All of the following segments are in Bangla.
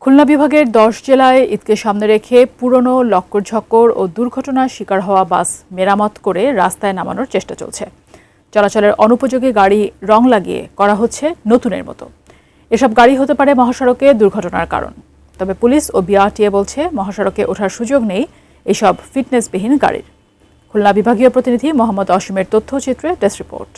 খুলনা বিভাগের 10 জেলায় ঈদকে সামনে রেখে পুরনো লক্কর-ঝক্কর ও দুর্ঘটনার শিকার হওয়া বাস মেরামত করে রাস্তায় নামানোর চেষ্টা চলছে। চলাচলের অনুপযোগী গাড়ি রং লাগিয়ে করা হচ্ছে নতুনের মতো। এসব গাড়ি হতে পারে মহাসড়কে দুর্ঘটনার কারণ। তবে পুলিশ ও বিআরটিএ বলছে মহাসড়কে ওঠার সুযোগ নেই এসব ফিটনেসবিহীন গাড়ির। খুলনা বিভাগীয় প্রতিনিধি মোহাম্মদ অসীমের তথ্যচিত্রে ডেস্ক রিপোর্ট।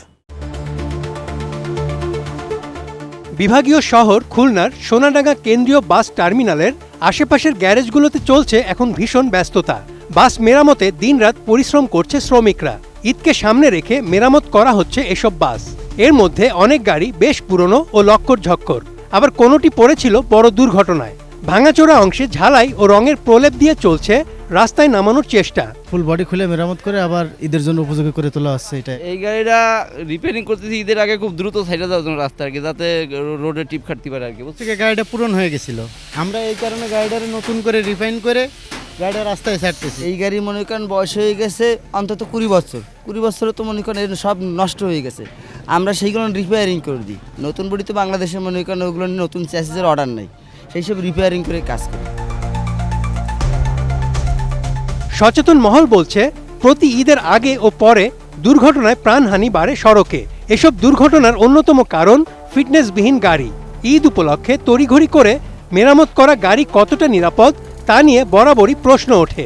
বিভাগীয় শহর খুলনার সোনাডাঙ্গা কেন্দ্রীয় বাস টার্মিনালের আশেপাশের গ্যারেজগুলোতে চলছে এখন ভীষণ ব্যস্ততা। বাস মেরামতে দিনরাত পরিশ্রম করছে শ্রমিকরা। ঈদকে সামনে রেখে মেরামত করা হচ্ছে এসব বাস। এর মধ্যে অনেক গাড়ি বেশ পুরনো ও লক্কর-ঝক্কর, আবার কোনোটি পড়েছিল বড় দুর্ঘটনায়। ভাঙাচোরা অংশে ঝালাই ও রঙের প্রলেপ দিয়ে চলছে রাস্তায় নামানোর চেষ্টা। ফুল বডি খুলে মেরামত করে আবার ঈদের জন্য উপযোগী করে তোলা হচ্ছে। এটা এই গাড়িটা রিপেয়ারিং করতেছি ঈদের আগে, খুব দ্রুত সাইডে যাওয়ার জন্য রাস্তা আর কি, যাতে রোডে টিপ খাটতে পারে আর কি। বুঝছি গাড়িটা পুরনো হয়ে গেছিল, আমরা এই কারণে গাড়িটারে নতুন করে রিফাইন করে গাড়িটা রাস্তায় ছাড়তেছি। এই গাড়ি মনে করেন বয়স হয়ে গেছে অন্তত 20 বছর। 20 বছরে তো মনে করেন সব নষ্ট হয়ে গেছে, আমরা সেইগুলো রিপেয়ারিং করে দিই। নতুন বডি তো বাংলাদেশে মনে করেন ওগুলো নতুন চ্যাসিসের অর্ডার নেই, সেই সব রিপেয়ারিং করে কাজ করি। সচেতন মহল বলছে প্রতি ঈদের আগে ও পরে দুর্ঘটনায় প্রাণহানি বাড়ে সড়কে। এসব দুর্ঘটনার অন্যতম কারণ ফিটনেসবিহীন গাড়ি। ঈদ উপলক্ষে তড়িঘড়ি করে মেরামত করা গাড়ি কতটা নিরাপদ তা নিয়ে বরাবরই প্রশ্ন ওঠে।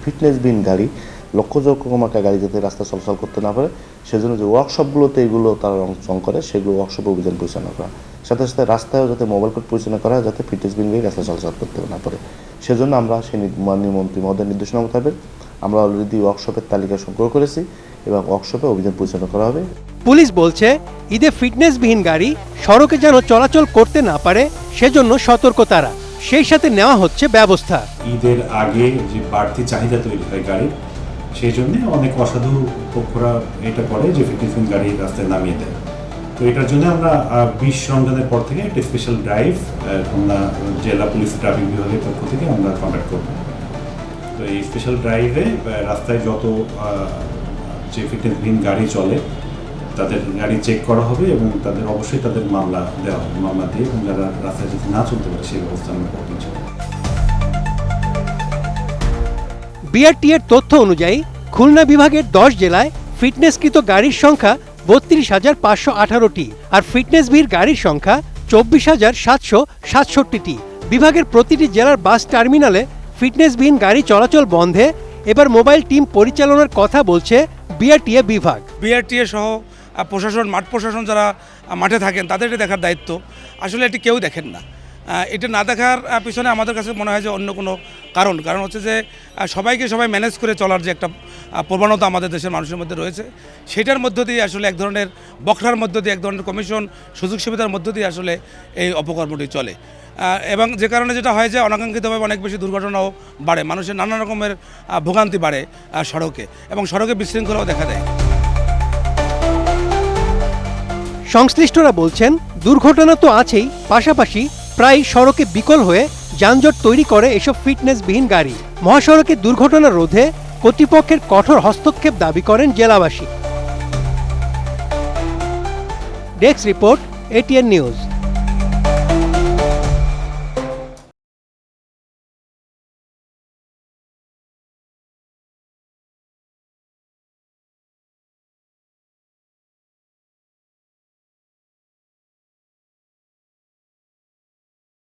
ফিটনেসবিহীন গাড়ি লক্ষ্যমাকা গাড়ি যাতে রাস্তা চলাচল করতে না পারে সেজন্য যে ওয়ার্কশপগুলোতে এগুলো তারা রং করে সেগুলো ওয়ার্কশপে অভিযান পরিচালনা করা, সাথে সাথে রাস্তায়ও যাতে মোবাইল কোড পরিচালনা করা যাতে ফিটনেসবিহীন গাড়ি রাস্তা চলাচল করতে না পারে। সেজন্য আমরা সেই মাননীয় মন্ত্রী মহোদয়ের নির্দেশনা মোতাবেক আমরা অলরেডি ওয়ার্কশপের তালিকা সংগ্রহ করেছি এবং ওয়ার্কশপে অভিযান পরিচালনা করা হবে। পুলিশ বলছে ঈদে ফিটনেসবিহীন গাড়ি সড়কে যেন চলাচল করতে না পারে সেজন্য সতর্ক তারা, সেই সাথে নেওয়া হচ্ছে ব্যবস্থা। ঈদের আগে যে বাড়তি চাহিদা তৈরি হয় গাড়ির, সেই জন্য অনেক অসাধু পক্ষরা এটা করে যে ফিটনেসবিহীন গাড়ি রাস্তায় নামিয়ে দেয়। তো এটার জন্য আমরা 20 রমজানের পর থেকে একটা স্পেশাল ড্রাইভ খুলনা জেলা পুলিশ ট্রাফিক বিভাগের পক্ষ থেকে আমরা কন্ডাক্ট করব। তো এই স্পেশাল ড্রাইভে রাস্তায় যত যে ফিটনেসবিহীন গাড়ি চলে তাদের গাড়ি চেক করা হবে এবং তাদের অবশ্যই তাদের মামলা দেওয়া হবে। মামলা দিয়ে এবং যারা রাস্তায় যদি না চলতে পারে সেই ব্যবস্থা আমরা করতে চাই। বিআরটিএর তথ্য অনুযায়ী খুলনা বিভাগের 10 জেলায় ফিটনেসকৃত গাড়ির সংখ্যা 32,518টি আর ফিটনেসবিহীন গাড়ির সংখ্যা 24,767টি। বিভাগের প্রতিটি জেলার বাস টার্মিনালে ফিটনেসবিহীন গাড়ি চলাচল বন্ধে এবার মোবাইল টিম পরিচালনার কথা বলছে বিআরটিএ বিভাগ। বিআরটিএ সহ প্রশাসন, মাঠ প্রশাসন যারা মাঠে থাকেন তাদের এটা দেখার দায়িত্ব। আসলে এটি কেউ দেখেন না। এটা না দেখার পিছনে আমাদের কাছে মনে হয় যে অন্য কোনো কারণ হচ্ছে যে সবাই ম্যানেজ করে চলার যে একটা প্রবণতা আমাদের দেশের মানুষের মধ্যে রয়েছে, সেটার মধ্য দিয়ে আসলে এক ধরনের বখরার মধ্য দিয়ে, এক ধরনের কমিশন সুযোগ সুবিধার মধ্য দিয়ে আসলে এই অপকর্মটি চলে। এবং যে কারণে যেটা হয় যে অনাকাঙ্ক্ষিতভাবে অনেক বেশি দুর্ঘটনাও বাড়ে, মানুষের নানা রকমের ভোগান্তি বাড়ে সড়কে, এবং সড়কে বিশৃঙ্খলাও দেখা দেয়। সংশ্লিষ্টরা বলছেন দুর্ঘটনা তো আছেই, পাশাপাশি প্রায় সড়কে বিকল হয়ে যানজট তৈরি করে এসব ফিটনেসবিহীন গাড়ি। মহাসড়কে দুর্ঘটনা রোধে কর্তৃপক্ষের কঠোর হস্তক্ষেপ দাবি করেন জেলাবাসী। Desk report, ATN news.